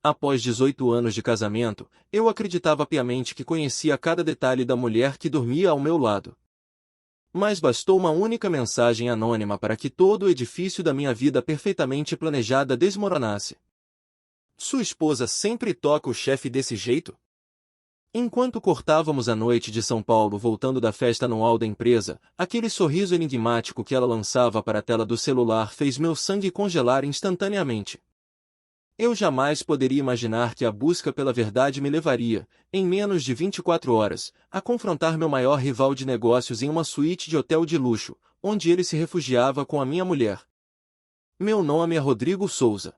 Após 18 anos de casamento, eu acreditava piamente que conhecia cada detalhe da mulher que dormia ao meu lado. Mas bastou uma única mensagem anônima para que todo o edifício da minha vida perfeitamente planejada desmoronasse. Sua esposa sempre toca o chefe desse jeito? Enquanto cortávamos a noite de São Paulo voltando da festa anual da empresa, aquele sorriso enigmático que ela lançava para a tela do celular fez meu sangue congelar instantaneamente. Eu jamais poderia imaginar que a busca pela verdade me levaria, em menos de 24 horas, a confrontar meu maior rival de negócios em uma suíte de hotel de luxo, onde ele se refugiava com a minha mulher. Meu nome é Rodrigo Souza.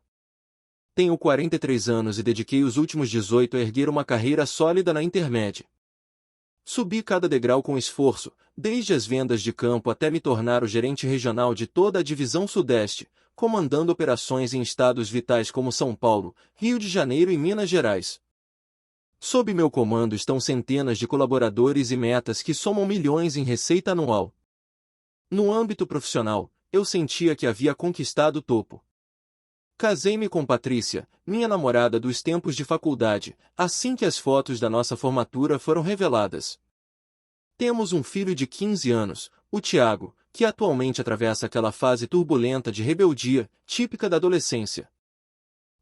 Tenho 43 anos e dediquei os últimos 18 a erguer uma carreira sólida na internet. Subi cada degrau com esforço, desde as vendas de campo até me tornar o gerente regional de toda a divisão Sudeste, comandando operações em estados vitais como São Paulo, Rio de Janeiro e Minas Gerais. Sob meu comando estão centenas de colaboradores e metas que somam milhões em receita anual. No âmbito profissional, eu sentia que havia conquistado o topo. Casei-me com Patrícia, minha namorada dos tempos de faculdade, assim que as fotos da nossa formatura foram reveladas. Temos um filho de 15 anos, o Tiago, que atualmente atravessa aquela fase turbulenta de rebeldia, típica da adolescência.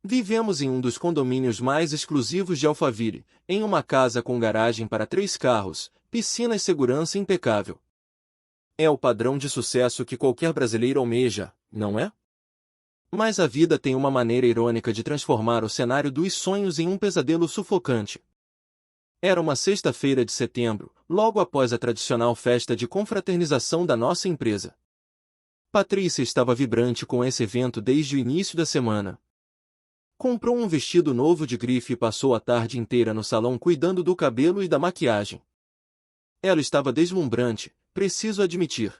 Vivemos em um dos condomínios mais exclusivos de Alphaville, em uma casa com garagem para 3 carros, piscina e segurança impecável. É o padrão de sucesso que qualquer brasileiro almeja, não é? Mas a vida tem uma maneira irônica de transformar o cenário dos sonhos em um pesadelo sufocante. Era uma sexta-feira de setembro, logo após a tradicional festa de confraternização da nossa empresa. Patrícia estava vibrante com esse evento desde o início da semana. Comprou um vestido novo de grife e passou a tarde inteira no salão cuidando do cabelo e da maquiagem. Ela estava deslumbrante, preciso admitir.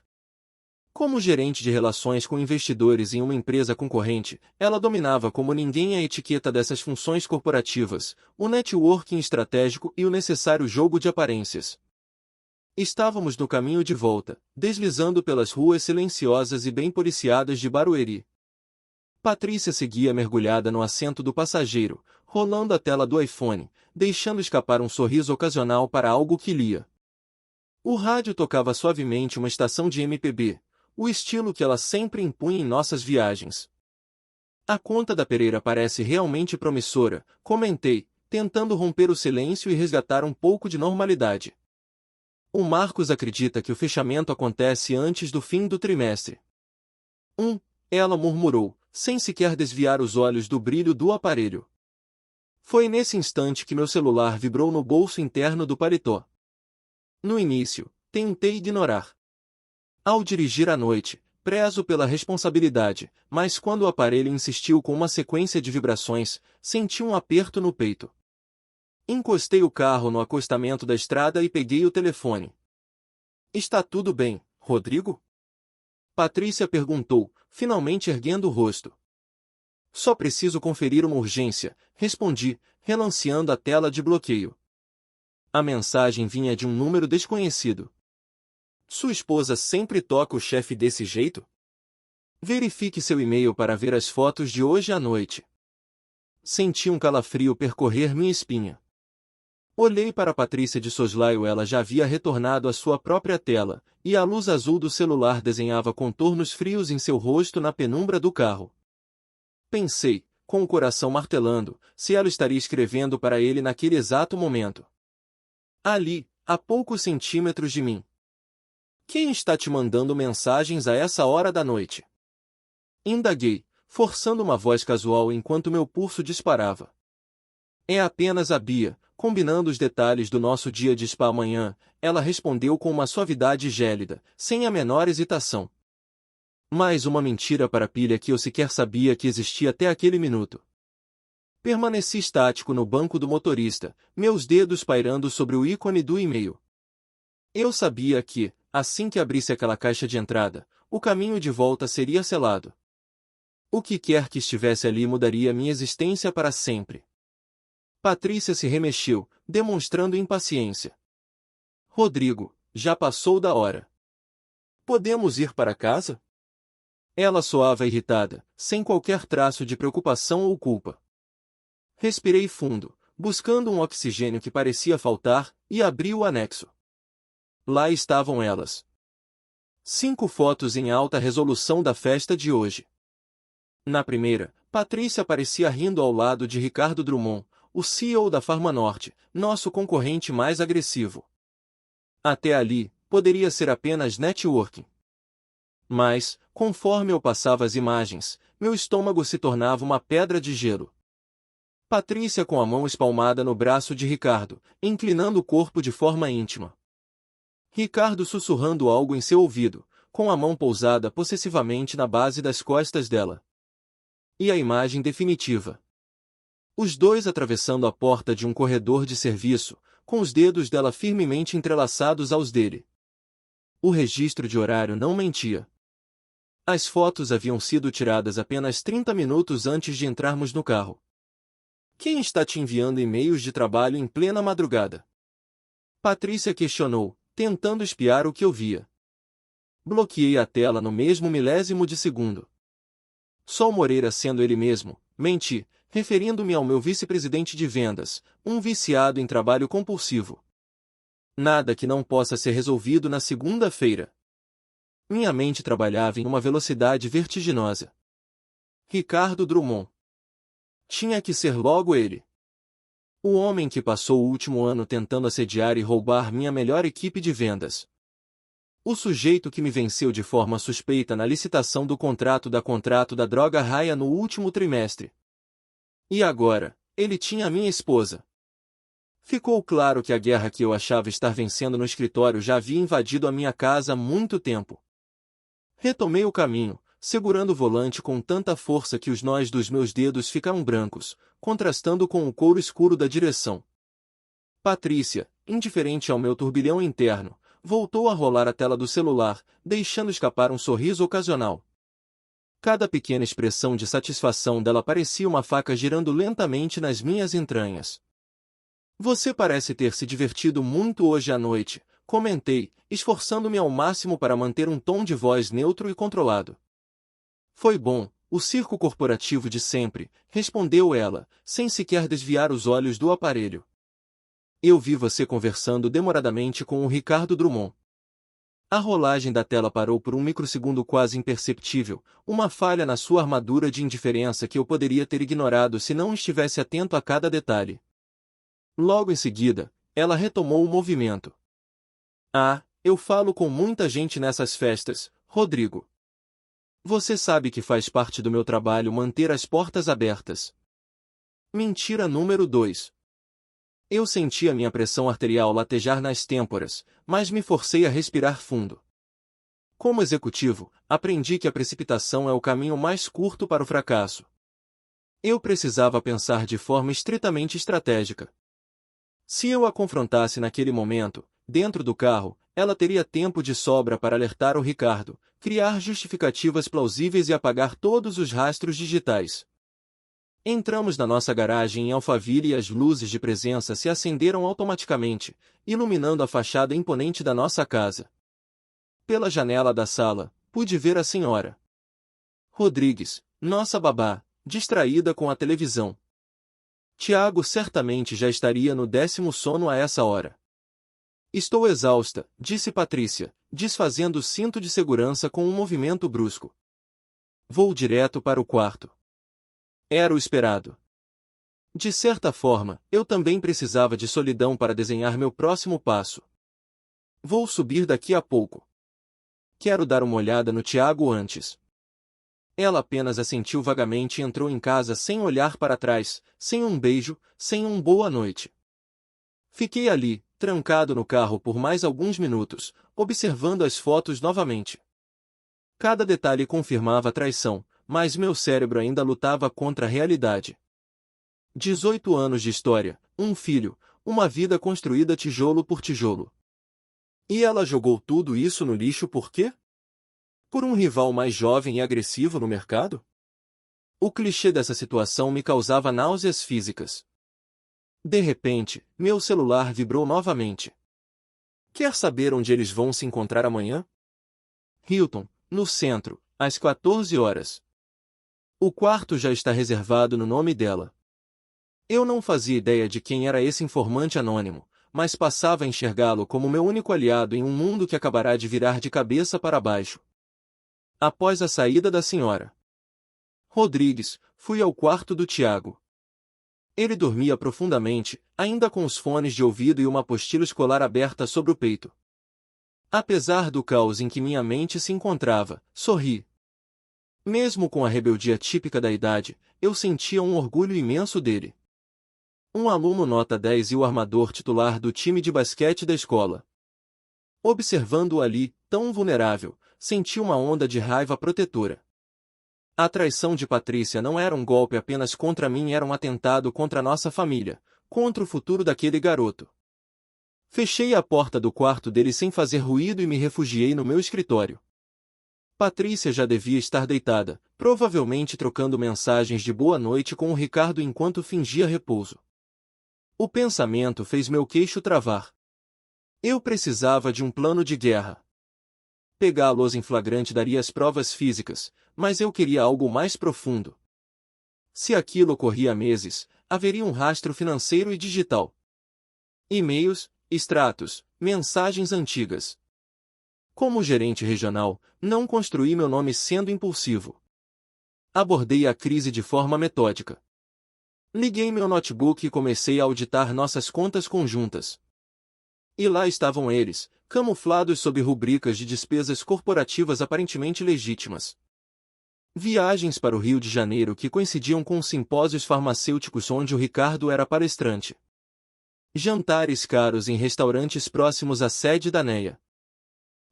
Como gerente de relações com investidores em uma empresa concorrente, ela dominava como ninguém a etiqueta dessas funções corporativas, o networking estratégico e o necessário jogo de aparências. Estávamos no caminho de volta, deslizando pelas ruas silenciosas e bem policiadas de Barueri. Patrícia seguia mergulhada no assento do passageiro, rolando a tela do iPhone, deixando escapar um sorriso ocasional para algo que lia. O rádio tocava suavemente uma estação de MPB, o estilo que ela sempre impunha em nossas viagens. A conta da Pereira parece realmente promissora, comentei, tentando romper o silêncio e resgatar um pouco de normalidade. O Marcos acredita que o fechamento acontece antes do fim do trimestre. Ela murmurou, sem sequer desviar os olhos do brilho do aparelho. Foi nesse instante que meu celular vibrou no bolso interno do paletó. No início, tentei ignorar. Ao dirigir à noite, prezo pela responsabilidade, mas quando o aparelho insistiu com uma sequência de vibrações, senti um aperto no peito. Encostei o carro no acostamento da estrada e peguei o telefone. Está tudo bem, Rodrigo? Patrícia perguntou, finalmente erguendo o rosto. Só preciso conferir uma urgência, respondi, relanceando a tela de bloqueio. A mensagem vinha de um número desconhecido. Sua esposa sempre toca o chefe desse jeito? Verifique seu e-mail para ver as fotos de hoje à noite. Senti um calafrio percorrer minha espinha. Olhei para Patrícia de soslaio, ela já havia retornado à sua própria tela, e a luz azul do celular desenhava contornos frios em seu rosto na penumbra do carro. Pensei, com o coração martelando, se ela estaria escrevendo para ele naquele exato momento. Ali, a poucos centímetros de mim. Quem está te mandando mensagens a essa hora da noite? Indaguei, forçando uma voz casual enquanto meu pulso disparava. É apenas a Bia, combinando os detalhes do nosso dia de spa amanhã, ela respondeu com uma suavidade gélida, sem a menor hesitação. Mais uma mentira para a pilha que eu sequer sabia que existia até aquele minuto. Permaneci estático no banco do motorista, meus dedos pairando sobre o ícone do e-mail. Eu sabia que, assim que abrisse aquela caixa de entrada, o caminho de volta seria selado. O que quer que estivesse ali mudaria minha existência para sempre. Patrícia se remexeu, demonstrando impaciência. Rodrigo, já passou da hora. Podemos ir para casa? Ela soava irritada, sem qualquer traço de preocupação ou culpa. Respirei fundo, buscando um oxigênio que parecia faltar, e abri o anexo. Lá estavam elas. 5 fotos em alta resolução da festa de hoje. Na primeira, Patrícia aparecia rindo ao lado de Ricardo Drummond, o CEO da Farmanorte, nosso concorrente mais agressivo. Até ali, poderia ser apenas networking. Mas, conforme eu passava as imagens, meu estômago se tornava uma pedra de gelo. Patrícia com a mão espalmada no braço de Ricardo, inclinando o corpo de forma íntima. Ricardo sussurrando algo em seu ouvido, com a mão pousada possessivamente na base das costas dela. E a imagem definitiva. Os dois atravessando a porta de um corredor de serviço, com os dedos dela firmemente entrelaçados aos dele. O registro de horário não mentia. As fotos haviam sido tiradas apenas 30 minutos antes de entrarmos no carro. Quem está te enviando e-mails de trabalho em plena madrugada? Patrícia questionou, tentando espiar o que eu via. Bloqueei a tela no mesmo milésimo de segundo. Sol Moreira sendo ele mesmo, menti, referindo-me ao meu vice-presidente de vendas, um viciado em trabalho compulsivo. Nada que não possa ser resolvido na segunda-feira. Minha mente trabalhava em uma velocidade vertiginosa. Ricardo Drummond. Tinha que ser logo ele. O homem que passou o último ano tentando assediar e roubar minha melhor equipe de vendas. O sujeito que me venceu de forma suspeita na licitação do contrato da droga raia no último trimestre. E agora, ele tinha a minha esposa. Ficou claro que a guerra que eu achava estar vencendo no escritório já havia invadido a minha casa há muito tempo. Retomei o caminho, segurando o volante com tanta força que os nós dos meus dedos ficaram brancos, contrastando com o couro escuro da direção. Patrícia, indiferente ao meu turbilhão interno, voltou a rolar a tela do celular, deixando escapar um sorriso ocasional. Cada pequena expressão de satisfação dela parecia uma faca girando lentamente nas minhas entranhas. Você parece ter se divertido muito hoje à noite, comentei, esforçando-me ao máximo para manter um tom de voz neutro e controlado. Foi bom, o circo corporativo de sempre, respondeu ela, sem sequer desviar os olhos do aparelho. Eu vi você conversando demoradamente com o Ricardo Drummond. A rolagem da tela parou por um microsegundo quase imperceptível, uma falha na sua armadura de indiferença que eu poderia ter ignorado se não estivesse atento a cada detalhe. Logo em seguida, ela retomou o movimento. Ah, eu falo com muita gente nessas festas, Rodrigo. Você sabe que faz parte do meu trabalho manter as portas abertas. Mentira número 2. Eu senti a minha pressão arterial latejar nas têmporas, mas me forcei a respirar fundo. Como executivo, aprendi que a precipitação é o caminho mais curto para o fracasso. Eu precisava pensar de forma estritamente estratégica. Se eu a confrontasse naquele momento, dentro do carro, ela teria tempo de sobra para alertar o Ricardo, criar justificativas plausíveis e apagar todos os rastros digitais. Entramos na nossa garagem em Alphaville e as luzes de presença se acenderam automaticamente, iluminando a fachada imponente da nossa casa. Pela janela da sala, pude ver a senhora Rodrigues, nossa babá, distraída com a televisão. Tiago certamente já estaria no 10º sono a essa hora. Estou exausta, disse Patrícia, desfazendo o cinto de segurança com um movimento brusco. Vou direto para o quarto. Era o esperado. De certa forma, eu também precisava de solidão para desenhar meu próximo passo. Vou subir daqui a pouco. Quero dar uma olhada no Tiago antes. Ela apenas assentiu vagamente e entrou em casa sem olhar para trás, sem um beijo, sem um boa noite. Fiquei ali, trancado no carro por mais alguns minutos, observando as fotos novamente. Cada detalhe confirmava a traição, mas meu cérebro ainda lutava contra a realidade. 18 anos de história, um filho, uma vida construída tijolo por tijolo. E ela jogou tudo isso no lixo por quê? Por um rival mais jovem e agressivo no mercado? O clichê dessa situação me causava náuseas físicas. De repente, meu celular vibrou novamente. Quer saber onde eles vão se encontrar amanhã? Hilton, no centro, às 14 horas. O quarto já está reservado no nome dela. Eu não fazia ideia de quem era esse informante anônimo, mas passava a enxergá-lo como meu único aliado em um mundo que acabará de virar de cabeça para baixo. Após a saída da senhora Rodrigues, fui ao quarto do Tiago. Ele dormia profundamente, ainda com os fones de ouvido e uma apostila escolar aberta sobre o peito. Apesar do caos em que minha mente se encontrava, sorri. Mesmo com a rebeldia típica da idade, eu sentia um orgulho imenso dele. Um aluno nota 10 e o armador titular do time de basquete da escola. Observando-o ali, tão vulnerável, senti uma onda de raiva protetora. A traição de Patrícia não era um golpe apenas contra mim, era um atentado contra nossa família, contra o futuro daquele garoto. Fechei a porta do quarto dele sem fazer ruído e me refugiei no meu escritório. Patrícia já devia estar deitada, provavelmente trocando mensagens de boa noite com o Ricardo enquanto fingia repouso. O pensamento fez meu queixo travar. Eu precisava de um plano de guerra. Pegá-los em flagrante daria as provas físicas, mas eu queria algo mais profundo. Se aquilo ocorria há meses, haveria um rastro financeiro e digital. E-mails, extratos, mensagens antigas. Como gerente regional, não construí meu nome sendo impulsivo. Abordei a crise de forma metódica. Liguei meu notebook e comecei a auditar nossas contas conjuntas. E lá estavam eles, camuflados sob rubricas de despesas corporativas aparentemente legítimas. Viagens para o Rio de Janeiro que coincidiam com simpósios farmacêuticos onde o Ricardo era palestrante. Jantares caros em restaurantes próximos à sede da NEA.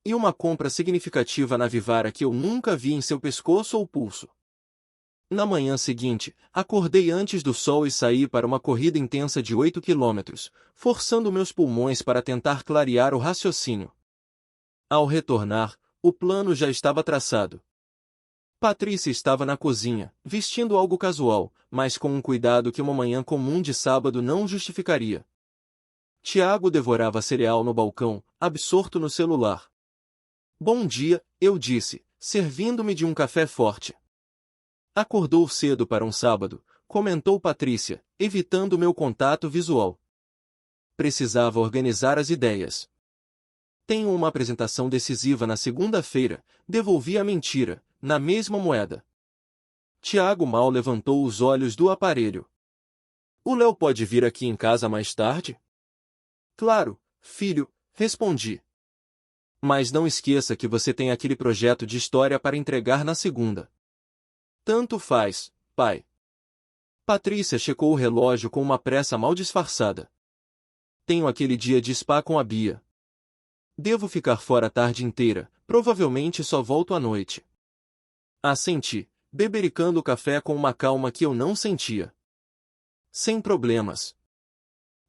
E uma compra significativa na Vivara que eu nunca vi em seu pescoço ou pulso. Na manhã seguinte, acordei antes do sol e saí para uma corrida intensa de 8 quilômetros, forçando meus pulmões para tentar clarear o raciocínio. Ao retornar, o plano já estava traçado. Patrícia estava na cozinha, vestindo algo casual, mas com um cuidado que uma manhã comum de sábado não justificaria. Tiago devorava cereal no balcão, absorto no celular. Bom dia, eu disse, servindo-me de um café forte. Acordou cedo para um sábado, comentou Patrícia, evitando meu contato visual. Precisava organizar as ideias. Tenho uma apresentação decisiva na segunda-feira, devolvi a mentira, na mesma moeda. Tiago mal levantou os olhos do aparelho. O Léo pode vir aqui em casa mais tarde? Claro, filho, respondi. Mas não esqueça que você tem aquele projeto de história para entregar na segunda. Tanto faz, pai. Patrícia checou o relógio com uma pressa mal disfarçada. Tenho aquele dia de spa com a Bia. Devo ficar fora a tarde inteira, provavelmente só volto à noite. Assenti, bebericando o café com uma calma que eu não sentia. Sem problemas.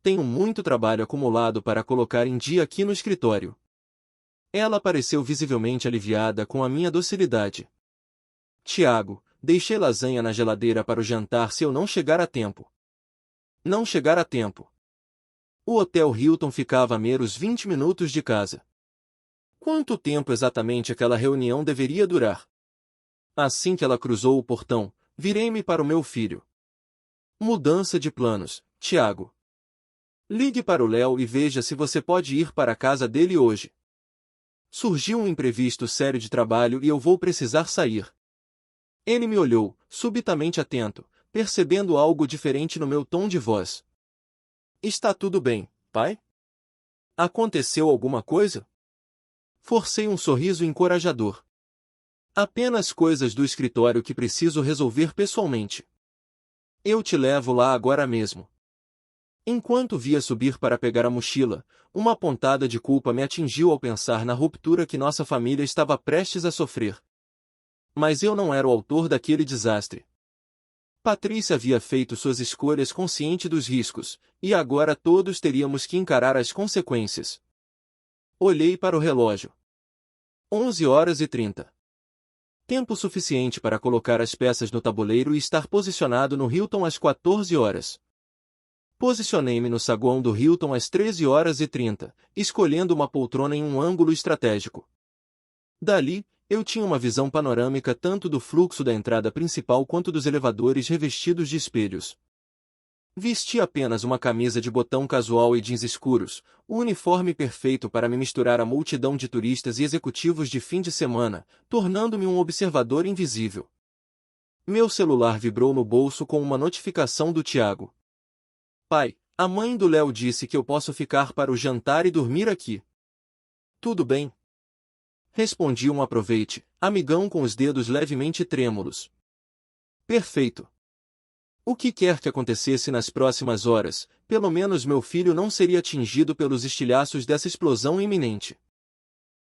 Tenho muito trabalho acumulado para colocar em dia aqui no escritório. Ela pareceu visivelmente aliviada com a minha docilidade. Tiago, deixei lasanha na geladeira para o jantar se eu não chegar a tempo. Não chegar a tempo. O Hotel Hilton ficava a meros 20 minutos de casa. Quanto tempo exatamente aquela reunião deveria durar? Assim que ela cruzou o portão, virei-me para o meu filho. Mudança de planos, Tiago. Ligue para o Léo e veja se você pode ir para a casa dele hoje. Surgiu um imprevisto sério de trabalho e eu vou precisar sair. Ele me olhou, subitamente atento, percebendo algo diferente no meu tom de voz. Está tudo bem, pai? Aconteceu alguma coisa? Forcei um sorriso encorajador. Apenas coisas do escritório que preciso resolver pessoalmente. Eu te levo lá agora mesmo. Enquanto via subir para pegar a mochila, uma pontada de culpa me atingiu ao pensar na ruptura que nossa família estava prestes a sofrer. Mas eu não era o autor daquele desastre. Patrícia havia feito suas escolhas consciente dos riscos, e agora todos teríamos que encarar as consequências. Olhei para o relógio. 11h30. Tempo suficiente para colocar as peças no tabuleiro e estar posicionado no Hilton às 14 horas. Posicionei-me no saguão do Hilton às 13h30, escolhendo uma poltrona em um ângulo estratégico. Dali, eu tinha uma visão panorâmica tanto do fluxo da entrada principal quanto dos elevadores revestidos de espelhos. Vesti apenas uma camisa de botão casual e jeans escuros, o uniforme perfeito para me misturar à multidão de turistas e executivos de fim de semana, tornando-me um observador invisível. Meu celular vibrou no bolso com uma notificação do Tiago. Pai, a mãe do Léo disse que eu posso ficar para o jantar e dormir aqui. Tudo bem? Respondi um aproveite, amigão com os dedos levemente trêmulos. Perfeito. O que quer que acontecesse nas próximas horas, pelo menos meu filho não seria atingido pelos estilhaços dessa explosão iminente.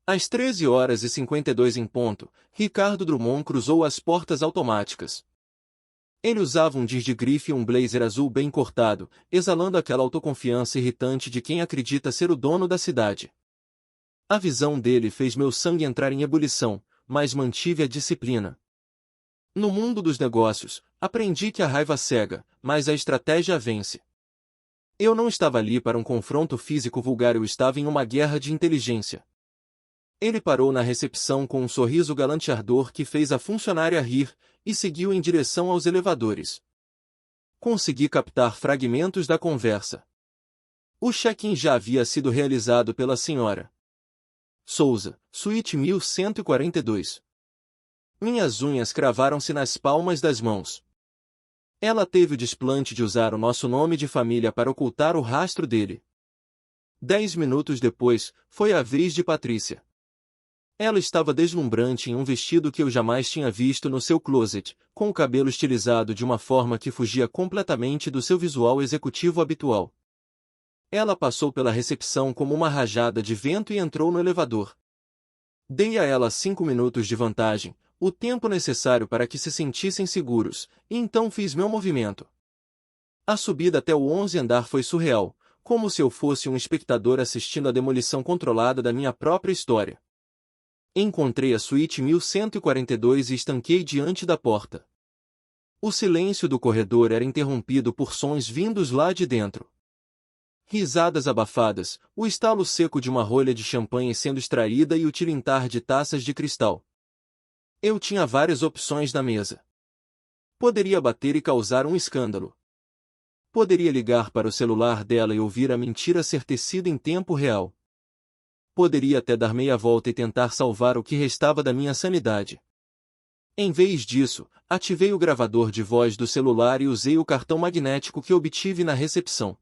Às 13h52 em ponto, Ricardo Drummond cruzou as portas automáticas. Ele usava um jeans de grife e um blazer azul bem cortado, exalando aquela autoconfiança irritante de quem acredita ser o dono da cidade. A visão dele fez meu sangue entrar em ebulição, mas mantive a disciplina. No mundo dos negócios, aprendi que a raiva cega, mas a estratégia vence. Eu não estava ali para um confronto físico vulgar, eu estava em uma guerra de inteligência. Ele parou na recepção com um sorriso galanteador que fez a funcionária rir, e seguiu em direção aos elevadores. Consegui captar fragmentos da conversa. O check-in já havia sido realizado pela senhora Souza, suíte 1142. Minhas unhas cravaram-se nas palmas das mãos. Ela teve o desplante de usar o nosso nome de família para ocultar o rastro dele. 10 minutos depois, foi a vez de Patrícia. Ela estava deslumbrante em um vestido que eu jamais tinha visto no seu closet, com o cabelo estilizado de uma forma que fugia completamente do seu visual executivo habitual. Ela passou pela recepção como uma rajada de vento e entrou no elevador. Dei a ela 5 minutos de vantagem, o tempo necessário para que se sentissem seguros, e então fiz meu movimento. A subida até o 11º andar foi surreal, como se eu fosse um espectador assistindo à demolição controlada da minha própria história. Encontrei a suíte 1142 e estanquei diante da porta. O silêncio do corredor era interrompido por sons vindos lá de dentro. Risadas abafadas, o estalo seco de uma rolha de champanhe sendo extraída e o tilintar de taças de cristal. Eu tinha várias opções na mesa. Poderia bater e causar um escândalo. Poderia ligar para o celular dela e ouvir a mentira ser tecida em tempo real. Poderia até dar meia volta e tentar salvar o que restava da minha sanidade. Em vez disso, ativei o gravador de voz do celular e usei o cartão magnético que obtive na recepção.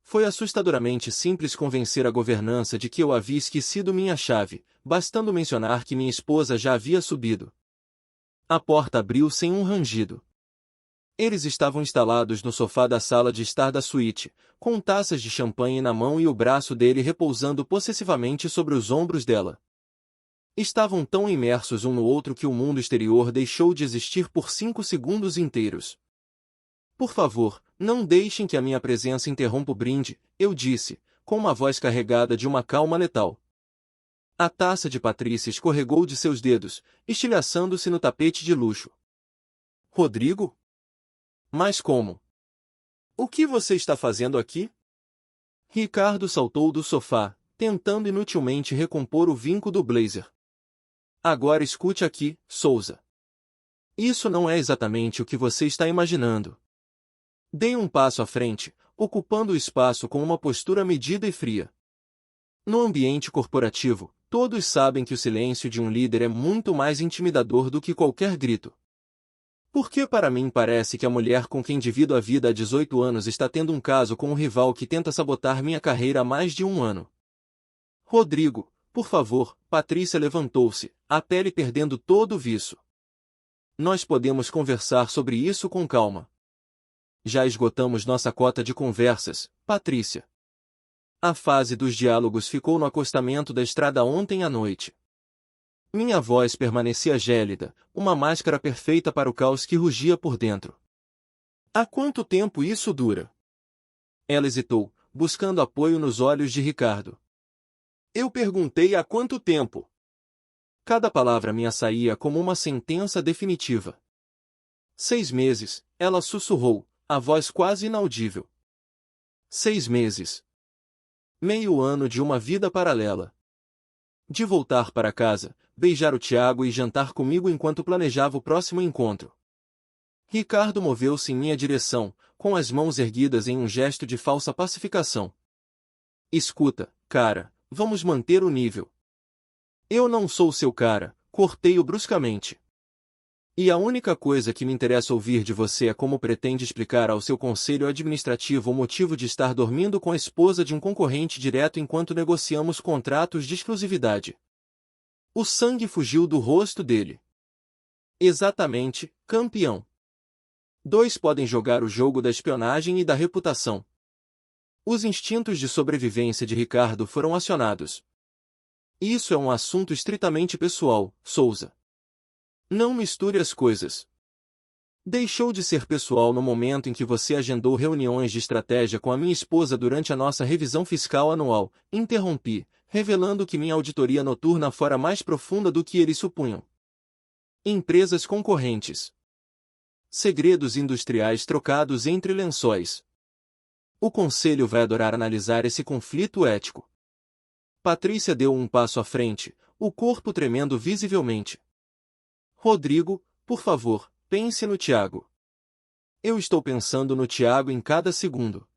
Foi assustadoramente simples convencer a governança de que eu havia esquecido minha chave, bastando mencionar que minha esposa já havia subido. A porta abriu sem um rangido. Eles estavam instalados no sofá da sala de estar da suíte, com taças de champanhe na mão e o braço dele repousando possessivamente sobre os ombros dela. Estavam tão imersos um no outro que o mundo exterior deixou de existir por 5 segundos inteiros. Por favor, não deixem que a minha presença interrompa o brinde, eu disse, com uma voz carregada de uma calma letal. A taça de Patrícia escorregou de seus dedos, estilhaçando-se no tapete de luxo. Rodrigo? Mas como? O que você está fazendo aqui? Ricardo saltou do sofá, tentando inutilmente recompor o vinco do blazer. Agora escute aqui, Souza. Isso não é exatamente o que você está imaginando. Dei um passo à frente, ocupando o espaço com uma postura medida e fria. No ambiente corporativo, todos sabem que o silêncio de um líder é muito mais intimidador do que qualquer grito. Porque para mim parece que a mulher com quem divido a vida há 18 anos está tendo um caso com um rival que tenta sabotar minha carreira há mais de 1 ano. Rodrigo, por favor, Patrícia levantou-se, a pele perdendo todo o viço. Nós podemos conversar sobre isso com calma. Já esgotamos nossa cota de conversas, Patrícia. A fase dos diálogos ficou no acostamento da estrada ontem à noite. Minha voz permanecia gélida, uma máscara perfeita para o caos que rugia por dentro. Há quanto tempo isso dura? Ela hesitou, buscando apoio nos olhos de Ricardo. Eu perguntei há quanto tempo. Cada palavra minha saía como uma sentença definitiva. 6 meses, ela sussurrou, a voz quase inaudível. 6 meses. Meio ano de uma vida paralela. De voltar para casa, beijar o Tiago e jantar comigo enquanto planejava o próximo encontro. Ricardo moveu-se em minha direção, com as mãos erguidas em um gesto de falsa pacificação. Escuta, cara, vamos manter o nível. Eu não sou seu cara, cortei-o bruscamente. E a única coisa que me interessa ouvir de você é como pretende explicar ao seu conselho administrativo o motivo de estar dormindo com a esposa de um concorrente direto enquanto negociamos contratos de exclusividade. O sangue fugiu do rosto dele. Exatamente, campeão. Dois podem jogar o jogo da espionagem e da reputação. Os instintos de sobrevivência de Ricardo foram acionados. Isso é um assunto estritamente pessoal, Souza. Não misture as coisas. Deixou de ser pessoal no momento em que você agendou reuniões de estratégia com a minha esposa durante a nossa revisão fiscal anual, interrompi, revelando que minha auditoria noturna fora mais profunda do que eles supunham. Empresas concorrentes. Segredos industriais trocados entre lençóis. O Conselho vai adorar analisar esse conflito ético. Patrícia deu um passo à frente, o corpo tremendo visivelmente. Rodrigo, por favor, pense no Tiago. Eu estou pensando no Tiago em cada segundo.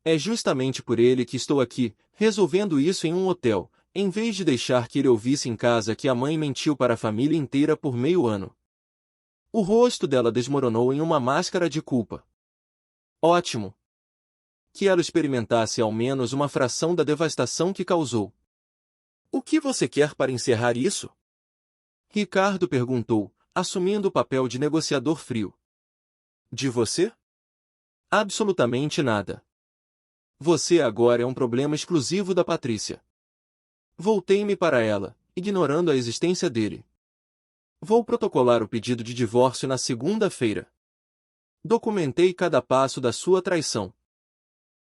É justamente por ele que estou aqui, resolvendo isso em um hotel, em vez de deixar que ele ouvisse em casa que a mãe mentiu para a família inteira por meio ano. O rosto dela desmoronou em uma máscara de culpa. Ótimo! Que ela experimentasse ao menos uma fração da devastação que causou. O que você quer para encerrar isso? Ricardo perguntou, assumindo o papel de negociador frio. De você? Absolutamente nada. Você agora é um problema exclusivo da Patrícia. Voltei-me para ela, ignorando a existência dele. Vou protocolar o pedido de divórcio na segunda-feira. Documentei cada passo da sua traição.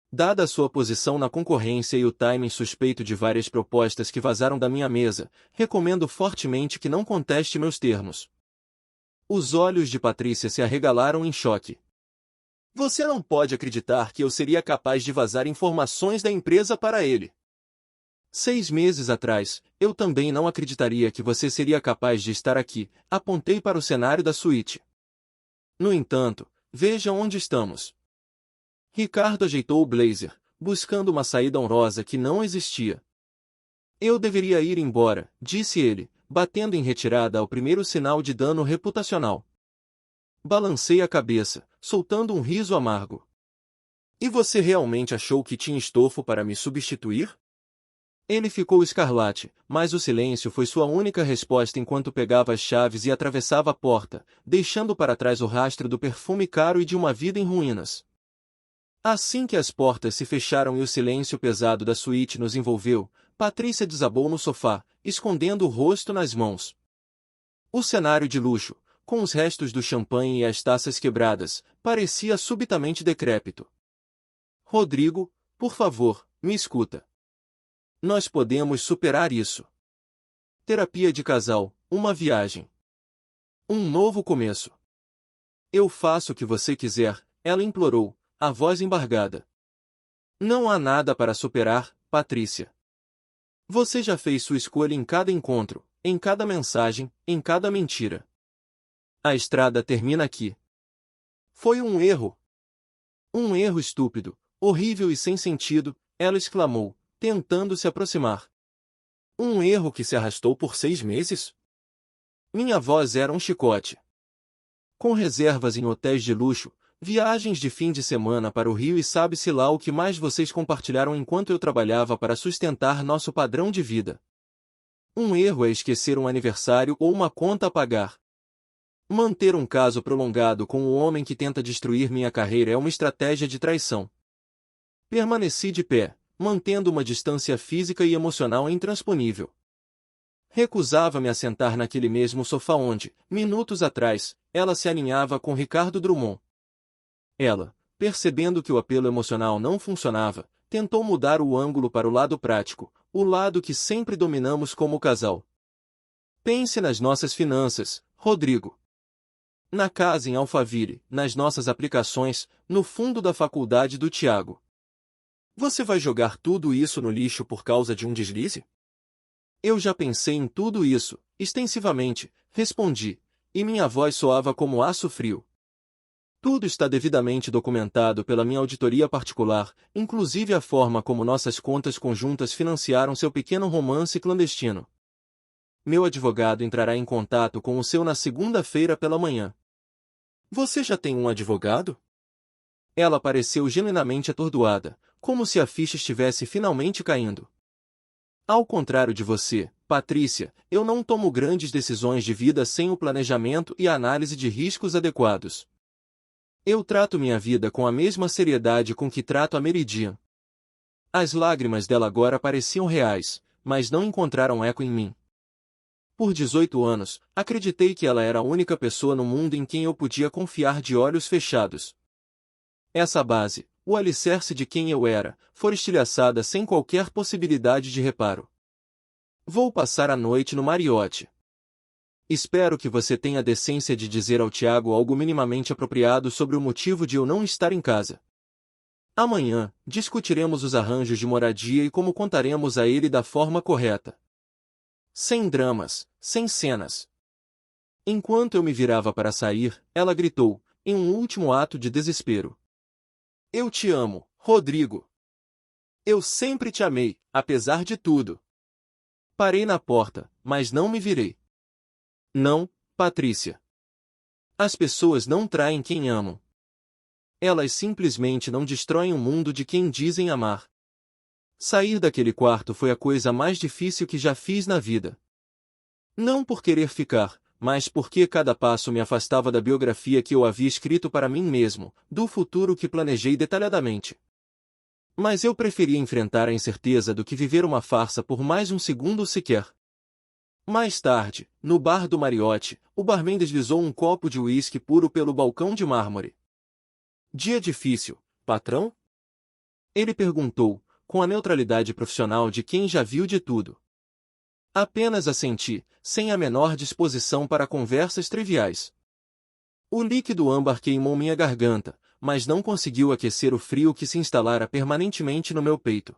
Dada a sua posição na concorrência e o timing suspeito de várias propostas que vazaram da minha mesa, recomendo fortemente que não conteste meus termos. Os olhos de Patrícia se arregalaram em choque. Você não pode acreditar que eu seria capaz de vazar informações da empresa para ele. 6 meses atrás, eu também não acreditaria que você seria capaz de estar aqui, apontei para o cenário da suíte. No entanto, veja onde estamos. Ricardo ajeitou o blazer, buscando uma saída honrosa que não existia. Eu deveria ir embora, disse ele, batendo em retirada ao primeiro sinal de dano reputacional. Balancei a cabeça, soltando um riso amargo. E você realmente achou que tinha estofo para me substituir? Ele ficou escarlate, mas o silêncio foi sua única resposta enquanto pegava as chaves e atravessava a porta, deixando para trás o rastro do perfume caro e de uma vida em ruínas. Assim que as portas se fecharam e o silêncio pesado da suíte nos envolveu, Patrícia desabou no sofá, escondendo o rosto nas mãos. O cenário de luxo, com os restos do champanhe e as taças quebradas, parecia subitamente decrépito. Rodrigo, por favor, me escuta. Nós podemos superar isso. Terapia de casal, uma viagem. Um novo começo. Eu faço o que você quiser, ela implorou, a voz embargada. Não há nada para superar, Patrícia. Você já fez sua escolha em cada encontro, em cada mensagem, em cada mentira. A estrada termina aqui. Foi um erro. Um erro estúpido, horrível e sem sentido, ela exclamou, tentando se aproximar. Um erro que se arrastou por 6 meses? Minha voz era um chicote. Com reservas em hotéis de luxo, viagens de fim de semana para o Rio e sabe-se lá o que mais vocês compartilharam enquanto eu trabalhava para sustentar nosso padrão de vida. Um erro é esquecer um aniversário ou uma conta a pagar. Manter um caso prolongado com o homem que tenta destruir minha carreira é uma estratégia de traição. Permaneci de pé, mantendo uma distância física e emocional intransponível. Recusava-me a sentar naquele mesmo sofá onde, minutos atrás, ela se aninhava com Ricardo Drummond. Ela, percebendo que o apelo emocional não funcionava, tentou mudar o ângulo para o lado prático, o lado que sempre dominamos como casal. Pense nas nossas finanças, Rodrigo. Na casa em Alphaville, nas nossas aplicações, no fundo da faculdade do Tiago. Você vai jogar tudo isso no lixo por causa de um deslize? Eu já pensei em tudo isso, extensivamente, respondi, e minha voz soava como aço frio. Tudo está devidamente documentado pela minha auditoria particular, inclusive a forma como nossas contas conjuntas financiaram seu pequeno romance clandestino. Meu advogado entrará em contato com o seu na segunda-feira pela manhã. Você já tem um advogado? Ela pareceu genuinamente atordoada, como se a ficha estivesse finalmente caindo. Ao contrário de você, Patrícia, eu não tomo grandes decisões de vida sem o planejamento e a análise de riscos adequados. Eu trato minha vida com a mesma seriedade com que trato a Meridian. As lágrimas dela agora pareciam reais, mas não encontraram eco em mim. Por 18 anos, acreditei que ela era a única pessoa no mundo em quem eu podia confiar de olhos fechados. Essa base, o alicerce de quem eu era, foi estilhaçada sem qualquer possibilidade de reparo. Vou passar a noite no Marriott. Espero que você tenha a decência de dizer ao Tiago algo minimamente apropriado sobre o motivo de eu não estar em casa. Amanhã, discutiremos os arranjos de moradia e como contaremos a ele da forma correta. Sem dramas, sem cenas. Enquanto eu me virava para sair, ela gritou, em um último ato de desespero. Eu te amo, Rodrigo. Eu sempre te amei, apesar de tudo. Parei na porta, mas não me virei. Não, Patrícia. As pessoas não traem quem amam. Elas simplesmente não destroem o mundo de quem dizem amar. Sair daquele quarto foi a coisa mais difícil que já fiz na vida. Não por querer ficar, mas porque cada passo me afastava da biografia que eu havia escrito para mim mesmo, do futuro que planejei detalhadamente. Mas eu preferia enfrentar a incerteza do que viver uma farsa por mais um segundo sequer. Mais tarde, no bar do Marriott, o barman deslizou um copo de uísque puro pelo balcão de mármore. Dia difícil, patrão? Ele perguntou, com a neutralidade profissional de quem já viu de tudo. Apenas assenti, sem a menor disposição para conversas triviais. O líquido âmbar queimou minha garganta, mas não conseguiu aquecer o frio que se instalara permanentemente no meu peito.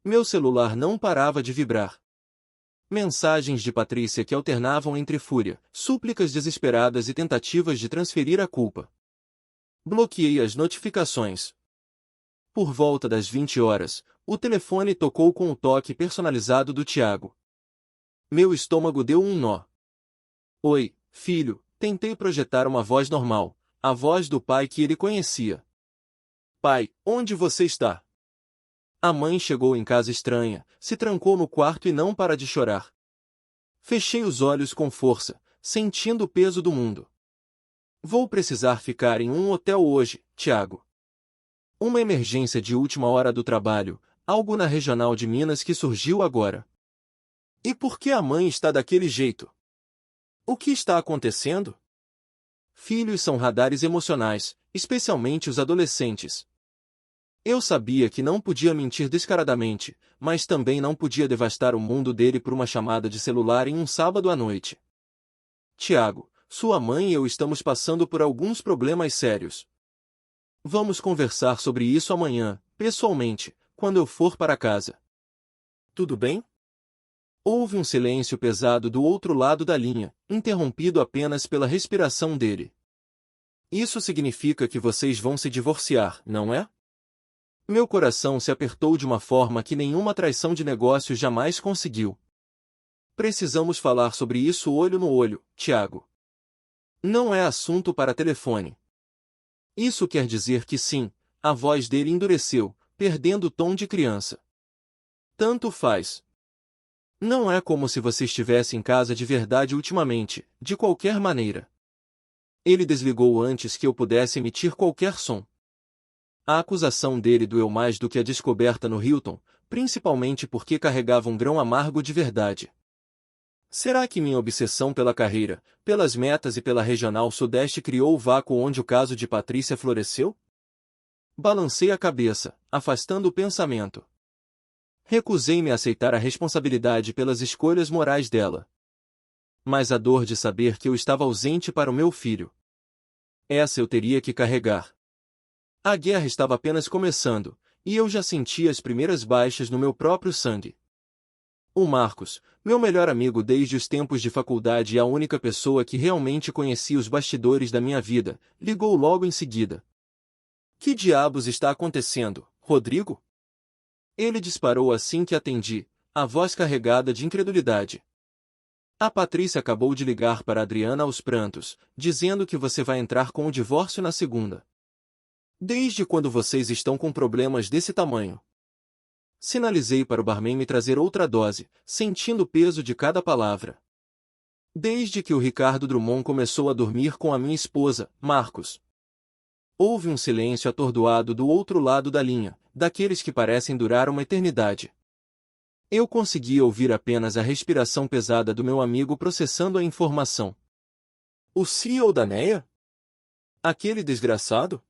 Meu celular não parava de vibrar. Mensagens de Patrícia que alternavam entre fúria, súplicas desesperadas e tentativas de transferir a culpa. Bloqueei as notificações. Por volta das 20 horas, o telefone tocou com o toque personalizado do Tiago. Meu estômago deu um nó. Oi, filho, tentei projetar uma voz normal, a voz do pai que ele conhecia. Pai, onde você está? A mãe chegou em casa estranha, se trancou no quarto e não para de chorar. Fechei os olhos com força, sentindo o peso do mundo. Vou precisar ficar em um hotel hoje, Tiago. Uma emergência de última hora do trabalho, algo na regional de Minas que surgiu agora. E por que a mãe está daquele jeito? O que está acontecendo? Filhos são radares emocionais, especialmente os adolescentes. Eu sabia que não podia mentir descaradamente, mas também não podia devastar o mundo dele por uma chamada de celular em um sábado à noite. Tiago, sua mãe e eu estamos passando por alguns problemas sérios. Vamos conversar sobre isso amanhã, pessoalmente, quando eu for para casa. Tudo bem? Houve um silêncio pesado do outro lado da linha, interrompido apenas pela respiração dele. Isso significa que vocês vão se divorciar, não é? Meu coração se apertou de uma forma que nenhuma traição de negócios jamais conseguiu. Precisamos falar sobre isso olho no olho, Tiago. Não é assunto para telefone. Isso quer dizer que sim, a voz dele endureceu, perdendo o tom de criança. Tanto faz. Não é como se você estivesse em casa de verdade ultimamente, de qualquer maneira. Ele desligou antes que eu pudesse emitir qualquer som. A acusação dele doeu mais do que a descoberta no Hilton, principalmente porque carregava um grão amargo de verdade. Será que minha obsessão pela carreira, pelas metas e pela regional sudeste criou o vácuo onde o caso de Patrícia floresceu? Balancei a cabeça, afastando o pensamento. Recusei-me a aceitar a responsabilidade pelas escolhas morais dela. Mas a dor de saber que eu estava ausente para o meu filho. Essa eu teria que carregar. A guerra estava apenas começando, e eu já sentia as primeiras baixas no meu próprio sangue. O Marcos, meu melhor amigo desde os tempos de faculdade e a única pessoa que realmente conhecia os bastidores da minha vida, ligou logo em seguida. Que diabos está acontecendo, Rodrigo? Ele disparou assim que atendi, a voz carregada de incredulidade. A Patrícia acabou de ligar para Adriana aos prantos, dizendo que você vai entrar com o divórcio na segunda. Desde quando vocês estão com problemas desse tamanho? Sinalizei para o barman me trazer outra dose, sentindo o peso de cada palavra. Desde que o Ricardo Drummond começou a dormir com a minha esposa, Marcos. Houve um silêncio atordoado do outro lado da linha, daqueles que parecem durar uma eternidade. Eu conseguia ouvir apenas a respiração pesada do meu amigo processando a informação. O CEO da NEA? Aquele desgraçado?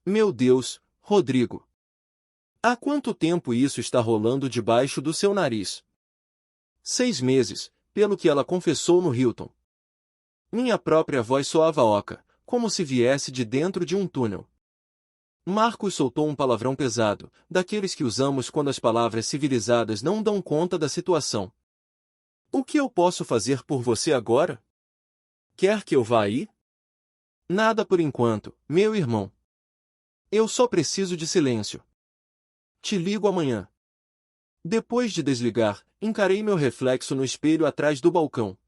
Meu Deus, Rodrigo! Há quanto tempo isso está rolando debaixo do seu nariz? 6 meses, pelo que ela confessou no Hilton. Minha própria voz soava oca, como se viesse de dentro de um túnel. Marcos soltou um palavrão pesado, daqueles que usamos quando as palavras civilizadas não dão conta da situação. O que eu posso fazer por você agora? Quer que eu vá aí? Nada por enquanto, meu irmão. Eu só preciso de silêncio. Te ligo amanhã. Depois de desligar, encarei meu reflexo no espelho atrás do balcão.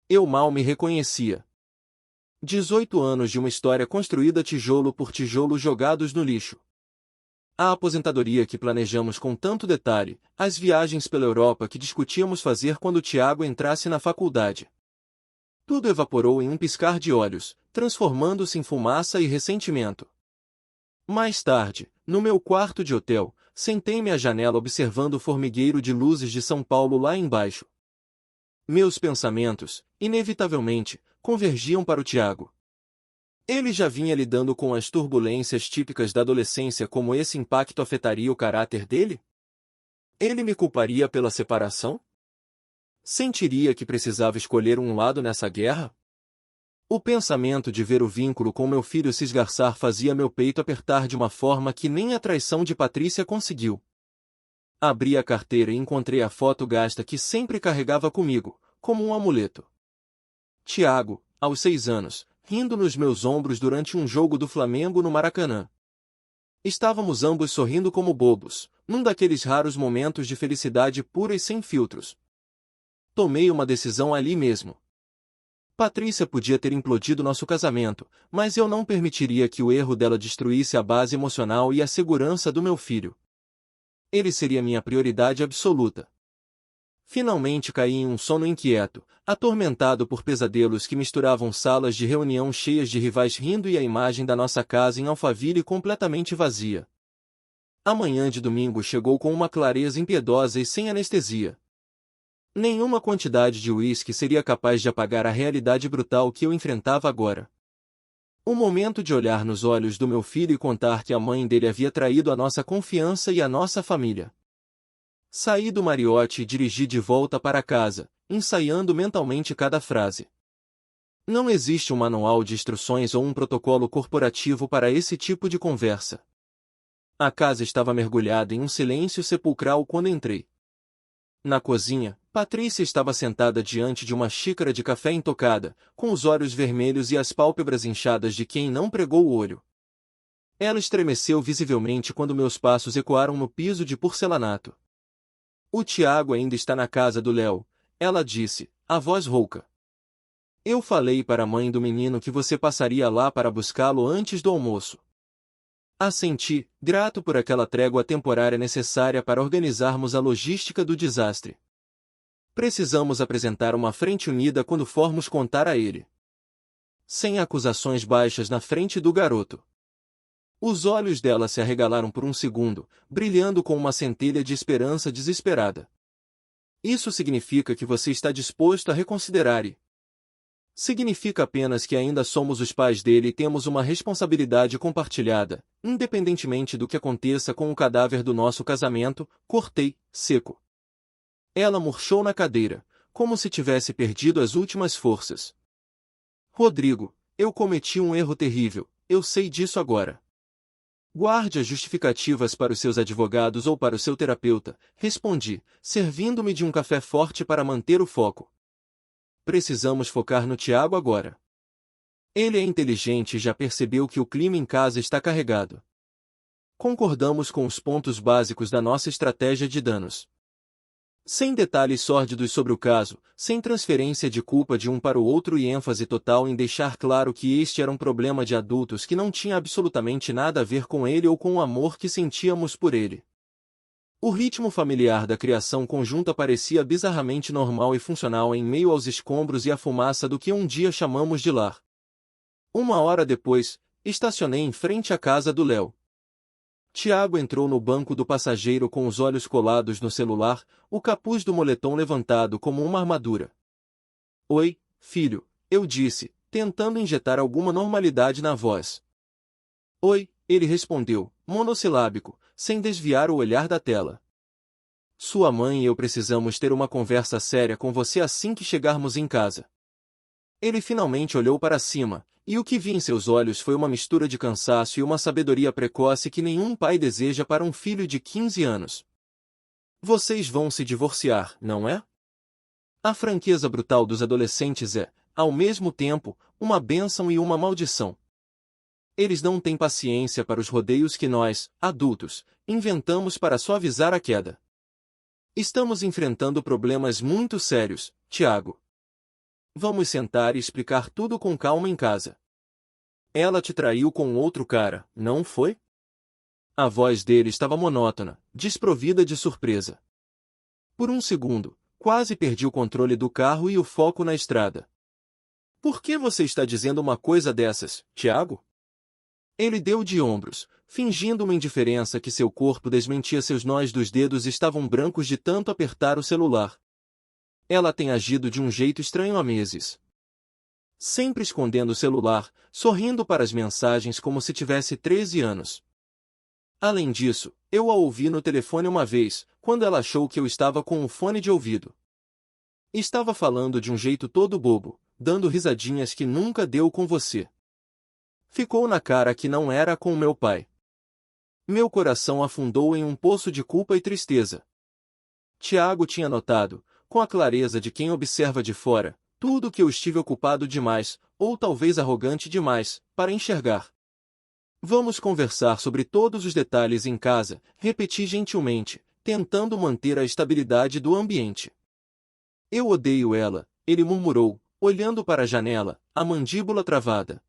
Eu mal me reconhecia. 18 anos de uma história construída tijolo por tijolo jogados no lixo. A aposentadoria que planejamos com tanto detalhe, as viagens pela Europa que discutíamos fazer quando Tiago entrasse na faculdade. Tudo evaporou em um piscar de olhos, transformando-se em fumaça e ressentimento. Mais tarde, no meu quarto de hotel, sentei-me à janela observando o formigueiro de luzes de São Paulo lá embaixo. Meus pensamentos, inevitavelmente, convergiam para o Tiago. Ele já vinha lidando com as turbulências típicas da adolescência, como esse impacto afetaria o caráter dele? Ele me culparia pela separação? Sentiria que precisava escolher um lado nessa guerra? O pensamento de ver o vínculo com meu filho se esgarçar fazia meu peito apertar de uma forma que nem a traição de Patrícia conseguiu. Abri a carteira e encontrei a foto gasta que sempre carregava comigo, como um amuleto. Tiago, aos 6 anos, rindo nos meus ombros durante um jogo do Flamengo no Maracanã. Estávamos ambos sorrindo como bobos, num daqueles raros momentos de felicidade pura e sem filtros. Tomei uma decisão ali mesmo. Patrícia podia ter implodido nosso casamento, mas eu não permitiria que o erro dela destruísse a base emocional e a segurança do meu filho. Ele seria minha prioridade absoluta. Finalmente caí em um sono inquieto, atormentado por pesadelos que misturavam salas de reunião cheias de rivais rindo e a imagem da nossa casa em Alphaville completamente vazia. A manhã de domingo chegou com uma clareza impiedosa e sem anestesia. Nenhuma quantidade de uísque seria capaz de apagar a realidade brutal que eu enfrentava agora. O momento de olhar nos olhos do meu filho e contar que a mãe dele havia traído a nossa confiança e a nossa família. Saí do Mariotte e dirigi de volta para casa, ensaiando mentalmente cada frase. Não existe um manual de instruções ou um protocolo corporativo para esse tipo de conversa. A casa estava mergulhada em um silêncio sepulcral quando entrei. Na cozinha, Patrícia estava sentada diante de uma xícara de café intocada, com os olhos vermelhos e as pálpebras inchadas de quem não pregou o olho. Ela estremeceu visivelmente quando meus passos ecoaram no piso de porcelanato. O Tiago ainda está na casa do Léo, ela disse, a voz rouca. Eu falei para a mãe do menino que você passaria lá para buscá-lo antes do almoço. Assenti, grato por aquela trégua temporária necessária para organizarmos a logística do desastre. Precisamos apresentar uma frente unida quando formos contar a ele. Sem acusações baixas na frente do garoto. Os olhos dela se arregalaram por um segundo, brilhando com uma centelha de esperança desesperada. Isso significa que você está disposto a reconsiderar e... Significa apenas que ainda somos os pais dele e temos uma responsabilidade compartilhada, independentemente do que aconteça com o cadáver do nosso casamento, cortei, seco. Ela murchou na cadeira, como se tivesse perdido as últimas forças. Rodrigo, eu cometi um erro terrível, eu sei disso agora. Guarde as justificativas para os seus advogados ou para o seu terapeuta, respondi, servindo-me de um café forte para manter o foco. Precisamos focar no Tiago agora. Ele é inteligente e já percebeu que o clima em casa está carregado. Concordamos com os pontos básicos da nossa estratégia de danos. Sem detalhes sórdidos sobre o caso, sem transferência de culpa de um para o outro e ênfase total em deixar claro que este era um problema de adultos que não tinha absolutamente nada a ver com ele ou com o amor que sentíamos por ele. O ritmo familiar da criação conjunta parecia bizarramente normal e funcional em meio aos escombros e à fumaça do que um dia chamamos de lar. 1 hora depois, estacionei em frente à casa do Léo. Tiago entrou no banco do passageiro com os olhos colados no celular, o capuz do moletom levantado como uma armadura. Oi, filho, eu disse, tentando injetar alguma normalidade na voz. Oi, ele respondeu, monossilábico, sem desviar o olhar da tela. Sua mãe e eu precisamos ter uma conversa séria com você assim que chegarmos em casa. Ele finalmente olhou para cima, e o que vi em seus olhos foi uma mistura de cansaço e uma sabedoria precoce que nenhum pai deseja para um filho de 15 anos. Vocês vão se divorciar, não é? A franqueza brutal dos adolescentes é, ao mesmo tempo, uma bênção e uma maldição. Eles não têm paciência para os rodeios que nós, adultos, inventamos para suavizar a queda. Estamos enfrentando problemas muito sérios, Tiago. Vamos sentar e explicar tudo com calma em casa. Ela te traiu com outro cara, não foi? A voz dele estava monótona, desprovida de surpresa. Por um segundo, quase perdi o controle do carro e o foco na estrada. Por que você está dizendo uma coisa dessas, Tiago? Ele deu de ombros, fingindo uma indiferença que seu corpo desmentia. Seus nós dos dedos estavam brancos de tanto apertar o celular. Ela tem agido de um jeito estranho há meses. Sempre escondendo o celular, sorrindo para as mensagens como se tivesse 13 anos. Além disso, eu a ouvi no telefone uma vez, quando ela achou que eu estava com um fone de ouvido. Estava falando de um jeito todo bobo, dando risadinhas que nunca deu com você. Ficou na cara que não era com meu pai. Meu coração afundou em um poço de culpa e tristeza. Tiago tinha notado, com a clareza de quem observa de fora, tudo que eu estive ocupado demais, ou talvez arrogante demais, para enxergar. Vamos conversar sobre todos os detalhes em casa, repeti gentilmente, tentando manter a estabilidade do ambiente. Eu odeio ela, ele murmurou, olhando para a janela, a mandíbula travada.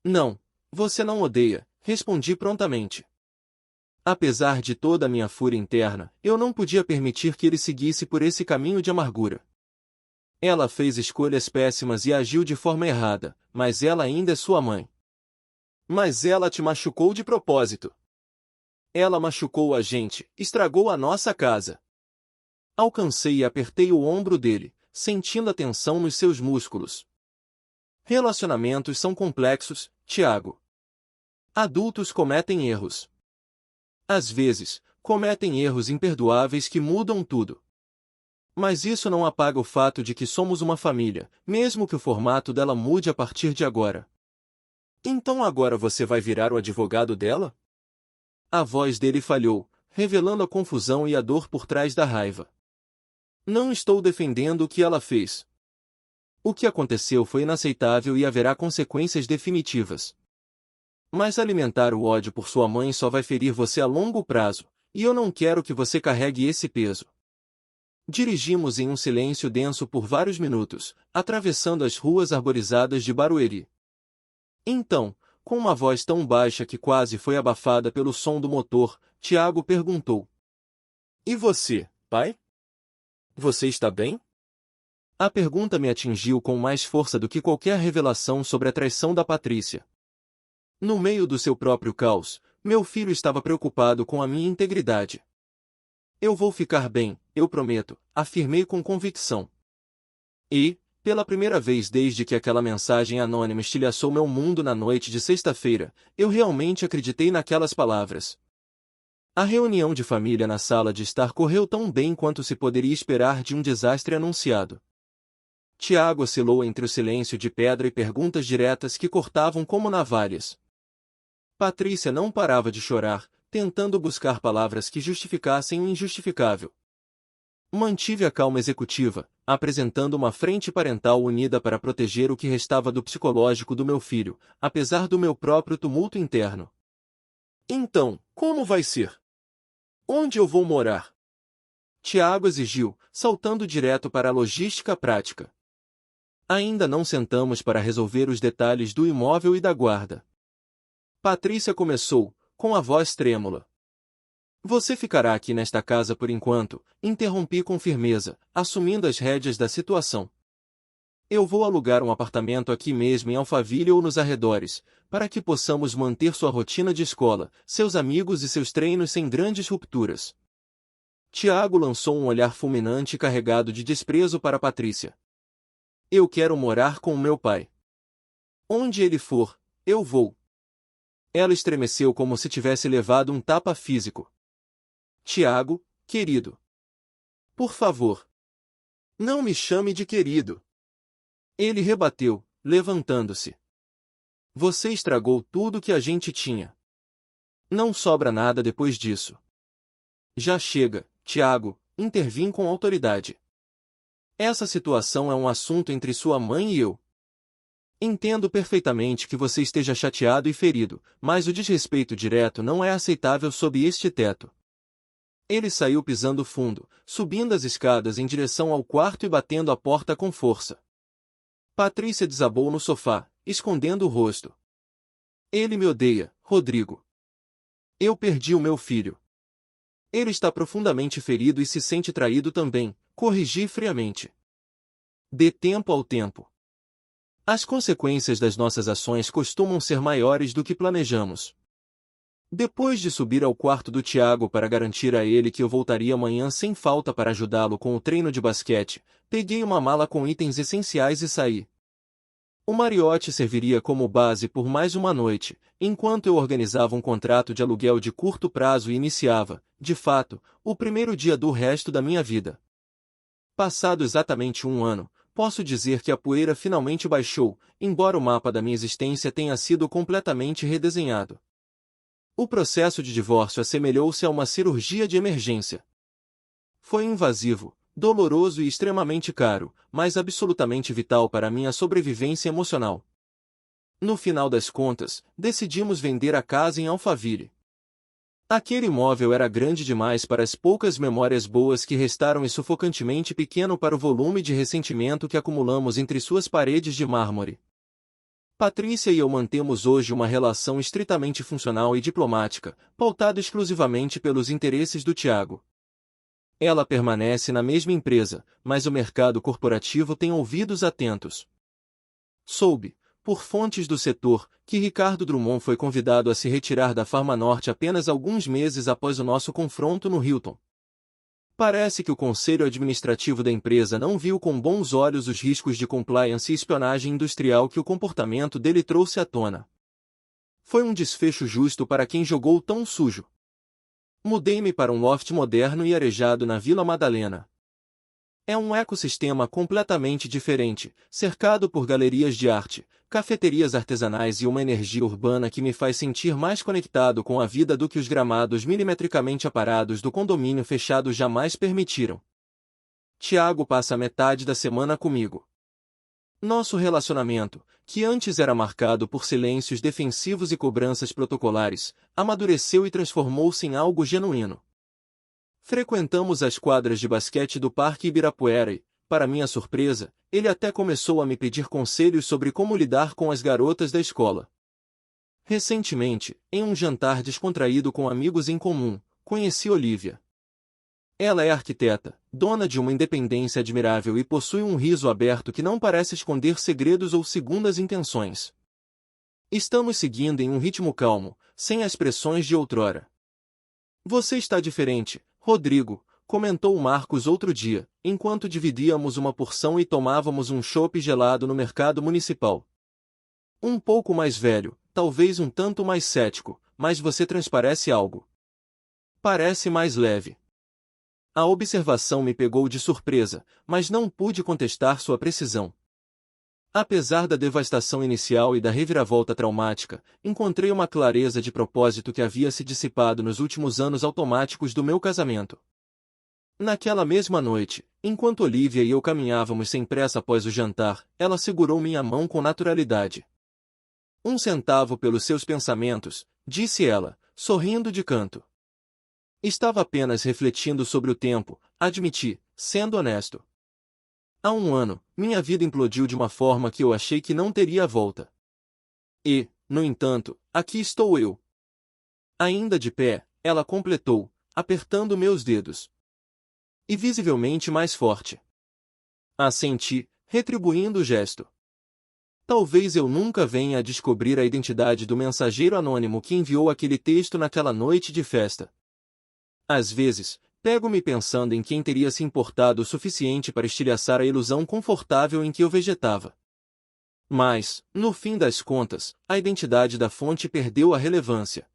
Não, você não odeia, respondi prontamente. Apesar de toda a minha fúria interna, eu não podia permitir que ele seguisse por esse caminho de amargura. Ela fez escolhas péssimas e agiu de forma errada, mas ela ainda é sua mãe. Mas ela te machucou de propósito. Ela machucou a gente, estragou a nossa casa. Alcancei e apertei o ombro dele, sentindo a tensão nos seus músculos. Relacionamentos são complexos, Tiago. Adultos cometem erros. Às vezes, cometem erros imperdoáveis que mudam tudo. Mas isso não apaga o fato de que somos uma família, mesmo que o formato dela mude a partir de agora. Então agora você vai virar o advogado dela? A voz dele falhou, revelando a confusão e a dor por trás da raiva. Não estou defendendo o que ela fez. O que aconteceu foi inaceitável e haverá consequências definitivas. Mas alimentar o ódio por sua mãe só vai ferir você a longo prazo, e eu não quero que você carregue esse peso. Dirigimos em um silêncio denso por vários minutos, atravessando as ruas arborizadas de Barueri. Então, com uma voz tão baixa que quase foi abafada pelo som do motor, Tiago perguntou. E você, pai? Você está bem? A pergunta me atingiu com mais força do que qualquer revelação sobre a traição da Patrícia. No meio do seu próprio caos, meu filho estava preocupado com a minha integridade. Eu vou ficar bem, eu prometo, afirmei com convicção. E, pela primeira vez desde que aquela mensagem anônima estilhaçou meu mundo na noite de sexta-feira, eu realmente acreditei naquelas palavras. A reunião de família na sala de estar correu tão bem quanto se poderia esperar de um desastre anunciado. Tiago oscilou entre o silêncio de pedra e perguntas diretas que cortavam como navalhas. Patrícia não parava de chorar, tentando buscar palavras que justificassem o injustificável. Mantive a calma executiva, apresentando uma frente parental unida para proteger o que restava do psicológico do meu filho, apesar do meu próprio tumulto interno. Então, como vai ser? Onde eu vou morar? Tiago exigiu, saltando direto para a logística prática. Ainda não sentamos para resolver os detalhes do imóvel e da guarda. Patrícia começou, com a voz trêmula. Você ficará aqui nesta casa por enquanto, interrompi com firmeza, assumindo as rédeas da situação. Eu vou alugar um apartamento aqui mesmo em Alphaville ou nos arredores, para que possamos manter sua rotina de escola, seus amigos e seus treinos sem grandes rupturas. Tiago lançou um olhar fulminante carregado de desprezo para Patrícia. Eu quero morar com o meu pai. Onde ele for, eu vou. Ela estremeceu como se tivesse levado um tapa físico. Tiago, querido. Por favor. Não me chame de querido. Ele rebateu, levantando-se. Você estragou tudo que a gente tinha. Não sobra nada depois disso. Já chega, Tiago, intervim com autoridade. Essa situação é um assunto entre sua mãe e eu. Entendo perfeitamente que você esteja chateado e ferido, mas o desrespeito direto não é aceitável sob este teto. Ele saiu pisando fundo, subindo as escadas em direção ao quarto e batendo a porta com força. Patrícia desabou no sofá, escondendo o rosto. Ele me odeia, Rodrigo. Eu perdi o meu filho. Ele está profundamente ferido e se sente traído também, corrigi friamente. Dê tempo ao tempo. As consequências das nossas ações costumam ser maiores do que planejamos. Depois de subir ao quarto do Tiago para garantir a ele que eu voltaria amanhã sem falta para ajudá-lo com o treino de basquete, peguei uma mala com itens essenciais e saí. O Marriott serviria como base por mais uma noite, enquanto eu organizava um contrato de aluguel de curto prazo e iniciava, de fato, o primeiro dia do resto da minha vida. Passado exatamente um ano, posso dizer que a poeira finalmente baixou, embora o mapa da minha existência tenha sido completamente redesenhado. O processo de divórcio assemelhou-se a uma cirurgia de emergência. Foi invasivo, doloroso e extremamente caro, mas absolutamente vital para minha sobrevivência emocional. No final das contas, decidimos vender a casa em Alphaville. Aquele imóvel era grande demais para as poucas memórias boas que restaram e sufocantemente pequeno para o volume de ressentimento que acumulamos entre suas paredes de mármore. Patrícia e eu mantemos hoje uma relação estritamente funcional e diplomática, pautada exclusivamente pelos interesses do Tiago. Ela permanece na mesma empresa, mas o mercado corporativo tem ouvidos atentos. Soube, por fontes do setor, que Ricardo Drummond foi convidado a se retirar da Farmanorte apenas alguns meses após o nosso confronto no Hilton. Parece que o conselho administrativo da empresa não viu com bons olhos os riscos de compliance e espionagem industrial que o comportamento dele trouxe à tona. Foi um desfecho justo para quem jogou tão sujo. Mudei-me para um loft moderno e arejado na Vila Madalena. É um ecossistema completamente diferente, cercado por galerias de arte, cafeterias artesanais e uma energia urbana que me faz sentir mais conectado com a vida do que os gramados milimetricamente aparados do condomínio fechado jamais permitiram. Tiago passa metade da semana comigo. Nosso relacionamento, que antes era marcado por silêncios defensivos e cobranças protocolares, amadureceu e transformou-se em algo genuíno. Frequentamos as quadras de basquete do Parque Ibirapuera e, para minha surpresa, ele até começou a me pedir conselhos sobre como lidar com as garotas da escola. Recentemente, em um jantar descontraído com amigos em comum, conheci Olivia. Ela é arquiteta, dona de uma independência admirável e possui um riso aberto que não parece esconder segredos ou segundas intenções. Estamos seguindo em um ritmo calmo, sem as pressões de outrora. Você está diferente, Rodrigo, comentou Marcos outro dia, enquanto dividíamos uma porção e tomávamos um chopp gelado no mercado municipal. Um pouco mais velho, talvez um tanto mais cético, mas você transparece algo. Parece mais leve. A observação me pegou de surpresa, mas não pude contestar sua precisão. Apesar da devastação inicial e da reviravolta traumática, encontrei uma clareza de propósito que havia se dissipado nos últimos anos automáticos do meu casamento. Naquela mesma noite, enquanto Olivia e eu caminhávamos sem pressa após o jantar, ela segurou minha mão com naturalidade. "Um centavo pelos seus pensamentos", disse ela, sorrindo de canto. Estava apenas refletindo sobre o tempo, admiti, sendo honesto. Há um ano, minha vida implodiu de uma forma que eu achei que não teria volta. E, no entanto, aqui estou eu. Ainda de pé, ela completou, apertando meus dedos. E visivelmente mais forte. Assenti, retribuindo o gesto. Talvez eu nunca venha a descobrir a identidade do mensageiro anônimo que enviou aquele texto naquela noite de festa. Às vezes, pego-me pensando em quem teria se importado o suficiente para estilhaçar a ilusão confortável em que eu vegetava. Mas, no fim das contas, a identidade da fonte perdeu a relevância.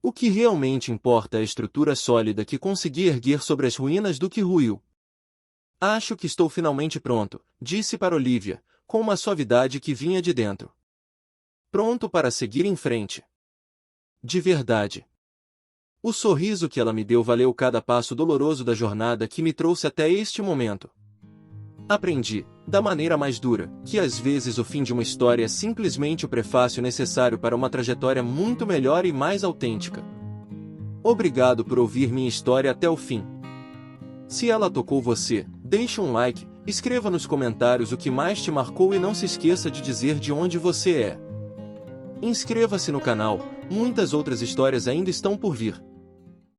O que realmente importa é a estrutura sólida que consegui erguer sobre as ruínas do que ruiu. "Acho que estou finalmente pronto", disse para Olivia, com uma suavidade que vinha de dentro. "Pronto para seguir em frente." De verdade. O sorriso que ela me deu valeu cada passo doloroso da jornada que me trouxe até este momento. Aprendi, da maneira mais dura, que às vezes o fim de uma história é simplesmente o prefácio necessário para uma trajetória muito melhor e mais autêntica. Obrigado por ouvir minha história até o fim. Se ela tocou você, deixe um like, escreva nos comentários o que mais te marcou e não se esqueça de dizer de onde você é. Inscreva-se no canal, muitas outras histórias ainda estão por vir.